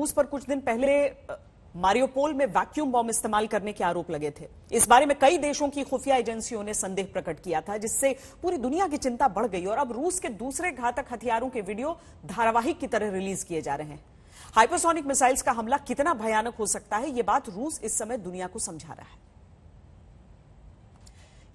रूस पर कुछ दिन पहले मारियोपोल में वैक्यूम बॉम्ब इस्तेमाल करने के आरोप लगे थे। इस बारे में कई देशों की खुफिया एजेंसियों ने संदेह प्रकट किया था, जिससे पूरी दुनिया की चिंता बढ़ गई और अब रूस के दूसरे घातक हथियारों के वीडियो धारावाहिक की तरह रिलीज किए जा रहे हैं। हाइपरसोनिक मिसाइल्स का हमला कितना भयानक हो सकता है, यह बात रूस इस समय दुनिया को समझा रहा है।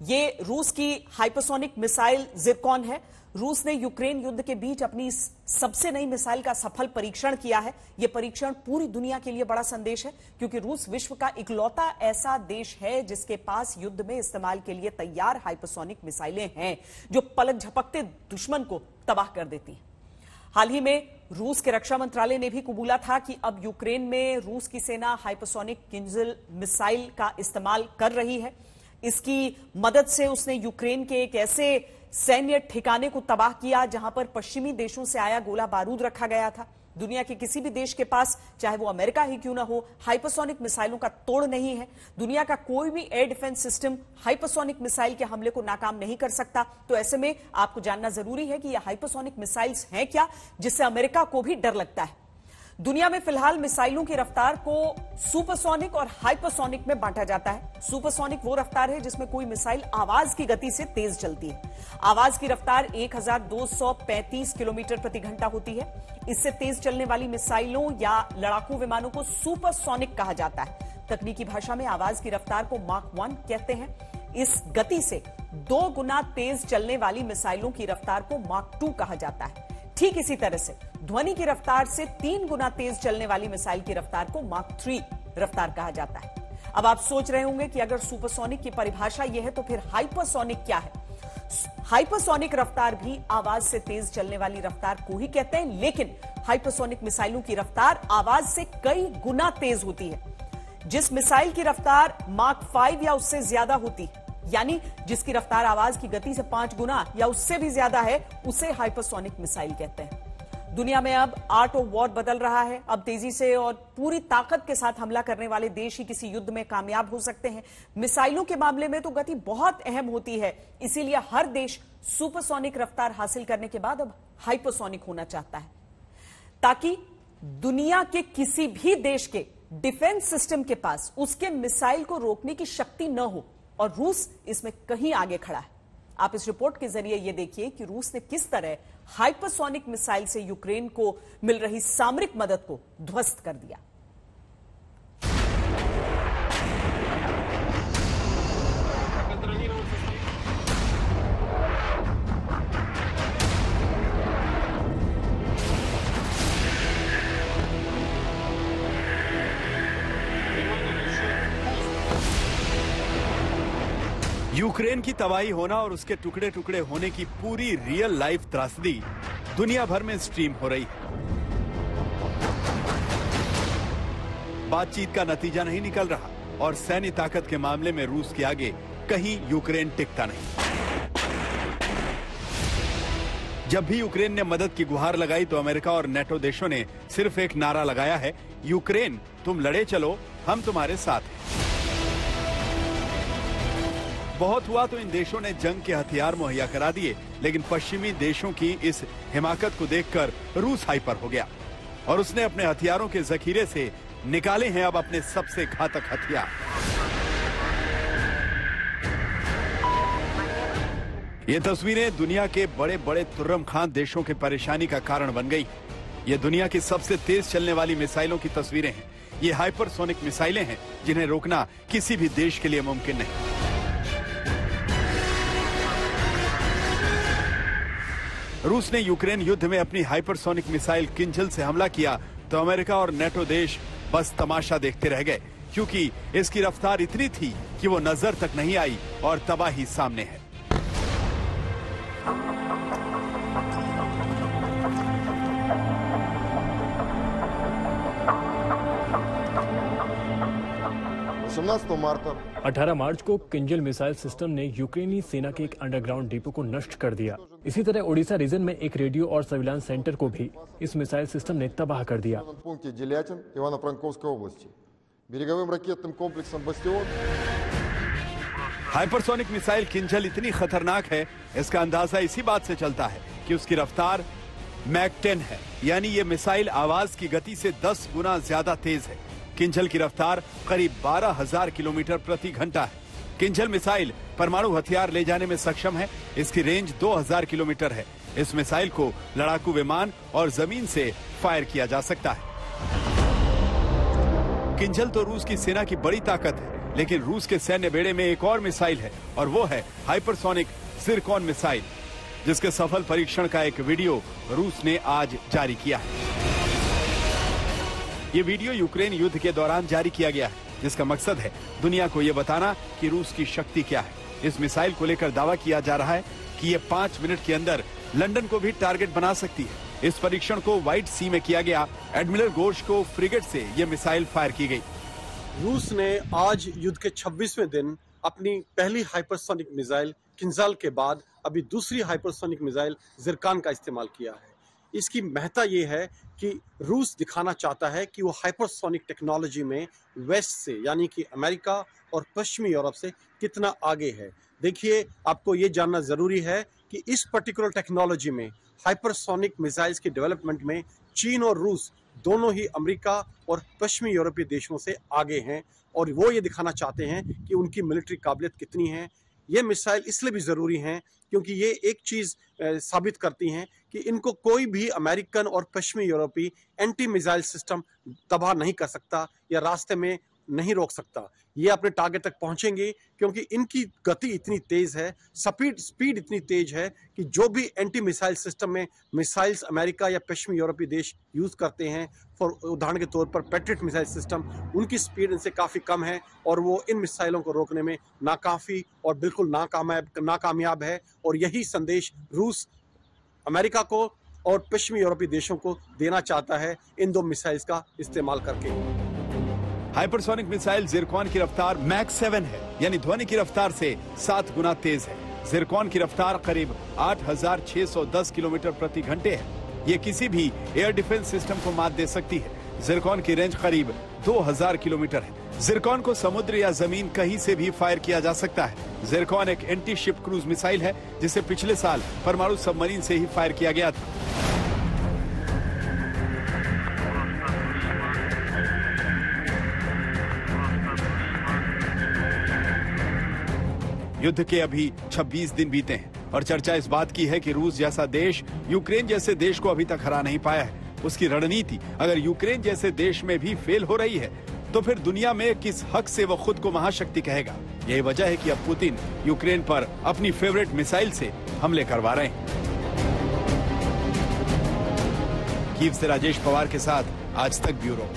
ये रूस की हाइपरसोनिक मिसाइल जिरकॉन है। रूस ने यूक्रेन युद्ध के बीच अपनी सबसे नई मिसाइल का सफल परीक्षण किया है। यह परीक्षण पूरी दुनिया के लिए बड़ा संदेश है, क्योंकि रूस विश्व का इकलौता ऐसा देश है जिसके पास युद्ध में इस्तेमाल के लिए तैयार हाइपरसोनिक मिसाइलें हैं, जो पलक झपकते दुश्मन को तबाह कर देती हैं। हाल ही में रूस के रक्षा मंत्रालय ने भी कबूला था कि अब यूक्रेन में रूस की सेना हाइपरसोनिक किंजल मिसाइल का इस्तेमाल कर रही है। इसकी मदद से उसने यूक्रेन के एक ऐसे सैन्य ठिकाने को तबाह किया जहां पर पश्चिमी देशों से आया गोला बारूद रखा गया था। दुनिया के किसी भी देश के पास, चाहे वो अमेरिका ही क्यों ना हो, हाइपरसोनिक मिसाइलों का तोड़ नहीं है। दुनिया का कोई भी air defence system hypersonic missile के हमले को नाकाम नहीं कर सकता। तो ऐसे में आपको जानना जरूरी है कि ये हाइपरसोनिक मिसाइल्स हैं क्या, जिससे अमेरिका को भी डर लगता है। दुनिया में फिलहाल मिसाइलों की रफ्तार को सुपरसोनिक और हाइपरसोनिक में बांटा जाता है। सुपरसोनिक वो रफ्तार है जिसमें कोई मिसाइल आवाज की गति से तेज चलती है। आवाज की रफ्तार 1235 किलोमीटर प्रति घंटा होती है। इससे तेज चलने वाली मिसाइलों या लड़ाकू विमानों को सुपरसोनिक कहा जाता है। तकनीकी भाषा में आवाज की रफ्तार को माक 1 कहते हैं। इस गति से 2 गुना तेज चलने वाली मिसाइलों की रफ्तार को माक 2 कहा जाता है। ठीक इसी तरह से ध्वनि की रफ्तार से 3 गुना तेज चलने वाली मिसाइल की रफ्तार को माक 3 रफ्तार कहा जाता है। अब आप सोच रहे होंगे कि अगर सुपरसोनिक की परिभाषा यह है तो फिर हाइपरसोनिक क्या है? हाइपरसोनिक रफ्तार भी आवाज से तेज चलने वाली रफ्तार को ही कहते हैं, लेकिन हाइपरसोनिक मिसाइलों की रफ्तार आवाज से कई गुना तेज होती है। जिस मिसाइल की रफ्तार माक 5 या उससे ज्यादा होती है, यानी जिसकी रफ्तार आवाज की गति से 5 गुना या उससे भी ज्यादा है, उसे हाइपरसोनिक मिसाइल कहते हैं। दुनिया में अब आर्ट ऑफ वॉर बदल रहा है। अब तेजी से और पूरी ताकत के साथ हमला करने वाले देश ही किसी युद्ध में कामयाब हो सकते हैं। मिसाइलों के मामले में तो गति बहुत अहम होती है, इसीलिए हर देश सुपरसोनिक रफ्तार हासिल करने के बाद अब हाइपरसोनिक होना चाहता है, ताकि दुनिया के किसी भी देश के डिफेंस सिस्टम के पास उसके मिसाइल को रोकने की शक्ति न हो। और रूस इसमें कहीं आगे खड़ा है। आप इस रिपोर्ट के जरिए यह देखिए कि रूस ने किस तरह हाइपरसोनिक मिसाइल से यूक्रेन को मिल रही सामरिक मदद को ध्वस्त कर दिया। यूक्रेन की तबाही होना और उसके टुकड़े टुकड़े होने की पूरी रियल लाइफ त्रासदी दुनिया भर में स्ट्रीम हो रही है। बातचीत का नतीजा नहीं निकल रहा और सैन्य ताकत के मामले में रूस के आगे कहीं यूक्रेन टिकता नहीं। जब भी यूक्रेन ने मदद की गुहार लगाई तो अमेरिका और नेटो देशों ने सिर्फ एक नारा लगाया है, यूक्रेन तुम लड़े चलो, हम तुम्हारे साथ हैं। बहुत हुआ तो इन देशों ने जंग के हथियार मुहैया करा दिए, लेकिन पश्चिमी देशों की इस हिमाकत को देखकर रूस हाइपर हो गया और उसने अपने हथियारों के जखीरे से निकाले हैं अब अपने सबसे घातक हथियार। ये तस्वीरें दुनिया के बड़े बड़े तुर्रम खान देशों के परेशानी का कारण बन गई। ये दुनिया की सबसे तेज चलने वाली मिसाइलों की तस्वीरें हैं। ये हाइपरसोनिक मिसाइलें हैं जिन्हें रोकना किसी भी देश के लिए मुमकिन नहीं। रूस ने यूक्रेन युद्ध में अपनी हाइपरसोनिक मिसाइल किंजल से हमला किया तो अमेरिका और नेटो देश बस तमाशा देखते रह गए, क्योंकि इसकी रफ्तार इतनी थी कि वो नजर तक नहीं आई और तबाही सामने है। मार्च 18 मार्च को किंजल मिसाइल सिस्टम ने यूक्रेनी सेना के एक अंडरग्राउंड डिपो को नष्ट कर दिया। इसी तरह ओडिशा रीजन में एक रेडियो और सर्विलांस सेंटर को भी इस मिसाइल सिस्टम ने तबाह कर दिया। हाइपरसोनिक मिसाइल किंजल इतनी खतरनाक है, इसका अंदाजा इसी बात से चलता है कि उसकी रफ्तार मैक 10 है, यानी ये मिसाइल आवाज की गति से 10 गुना ज्यादा तेज है। किंजल की रफ्तार करीब 12,000 किलोमीटर प्रति घंटा है। किंजल मिसाइल परमाणु हथियार ले जाने में सक्षम है। इसकी रेंज 2000 किलोमीटर है। इस मिसाइल को लड़ाकू विमान और जमीन से फायर किया जा सकता है। किंजल तो रूस की सेना की बड़ी ताकत है, लेकिन रूस के सैन्य बेड़े में एक और मिसाइल है और वो है हाइपरसोनिक जिरकॉन मिसाइल, जिसके सफल परीक्षण का एक वीडियो रूस ने आज जारी किया है। ये वीडियो यूक्रेन युद्ध के दौरान जारी किया गया है, जिसका मकसद है दुनिया को ये बताना कि रूस की शक्ति क्या है। इस मिसाइल को लेकर दावा किया जा रहा है कि ये 5 मिनट के अंदर लंदन को भी टारगेट बना सकती है। इस परीक्षण को व्हाइट सी में किया गया। एडमिरल घोष को फ्रिगेट से यह मिसाइल फायर की गई। रूस ने आज युद्ध के 26वें दिन अपनी पहली हाइपरसोनिक मिसाइल किंजल के बाद अभी दूसरी हाइपरसोनिक मिसाइल जिरकॉन का इस्तेमाल किया है। इसकी महत्ता ये है कि रूस दिखाना चाहता है कि वो हाइपरसोनिक टेक्नोलॉजी में वेस्ट से यानी कि अमेरिका और पश्चिमी यूरोप से कितना आगे है। देखिए, आपको ये जानना जरूरी है कि इस पर्टिकुलर टेक्नोलॉजी में हाइपरसोनिक मिसाइल्स के डेवलपमेंट में चीन और रूस दोनों ही अमेरिका और पश्चिमी यूरोपीय देशों से आगे हैं और वो ये दिखाना चाहते हैं कि उनकी मिलिट्री काबिलियत कितनी है। ये मिसाइल इसलिए भी ज़रूरी हैं क्योंकि ये एक चीज़ साबित करती हैं कि इनको कोई भी अमेरिकन और पश्चिमी यूरोपीय एंटी मिसाइल सिस्टम तबाह नहीं कर सकता या रास्ते में नहीं रोक सकता। ये अपने टारगेट तक पहुंचेंगे क्योंकि इनकी गति इतनी तेज है, स्पीड इतनी तेज है कि जो भी एंटी मिसाइल सिस्टम में मिसाइल्स अमेरिका या पश्चिमी यूरोपीय देश यूज करते हैं, फॉर उदाहरण के तौर पर पैट्रियट मिसाइल सिस्टम, उनकी स्पीड इनसे काफी कम है और वो इन मिसाइलों को रोकने में नाकाफी और बिल्कुल नाकामयाब है। और यही संदेश रूस अमेरिका को और पश्चिमी यूरोपीय देशों को देना चाहता है इन 2 मिसाइल्स का इस्तेमाल करके। हाइपरसोनिक मिसाइल जिरकॉन की रफ्तार मैक 7 है, यानी ध्वनि की रफ्तार से 7 गुना तेज है। जिरकॉन की रफ्तार करीब 8,610 किलोमीटर प्रति घंटे है। ये किसी भी एयर डिफेंस सिस्टम को मात दे सकती है। जिरकॉन की रेंज करीब 2000 किलोमीटर है। जिरकॉन को समुद्र या जमीन कहीं से भी फायर किया जा सकता है। जिरकॉन एक एंटी शिप क्रूज मिसाइल है, जिसे पिछले साल परमाणु सबमरीन से ही फायर किया गया था। युद्ध के अभी 26 दिन बीते हैं और चर्चा इस बात की है कि रूस जैसा देश यूक्रेन जैसे देश को अभी तक हरा नहीं पाया है। उसकी रणनीति अगर यूक्रेन जैसे देश में भी फेल हो रही है तो फिर दुनिया में किस हक से वो खुद को महाशक्ति कहेगा। यही वजह है कि अब पुतिन यूक्रेन पर अपनी फेवरेट मिसाइल से हमले करवा रहे हैं। कीव से राजेश पवार के साथ आज तक ब्यूरो।